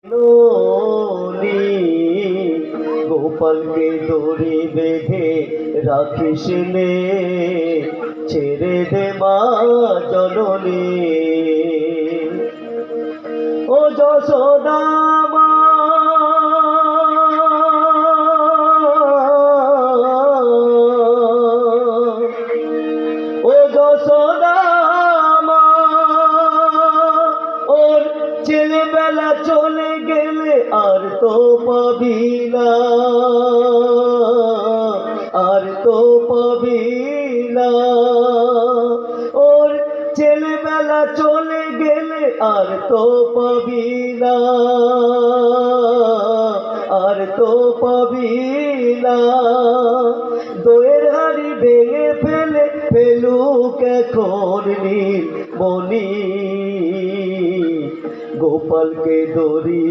ননি গোপালকে দড়ি বেঁধে রাখিস নে, ছেড়ে দে মা জননী। ও যশোদা মা, ও যশোদা মা, ওর ছেলেবেলা চলে গেলে আর তো পাবি না, আর তো পাবি না। ওর ছেলেবেলা চলে গেলে আর তো পাবি না, আর তো পাবি না। দইয়ের হাড়ি ভেঙে ফেলে ফেলুক এখন নীলমণি, গোপালকে দড়ি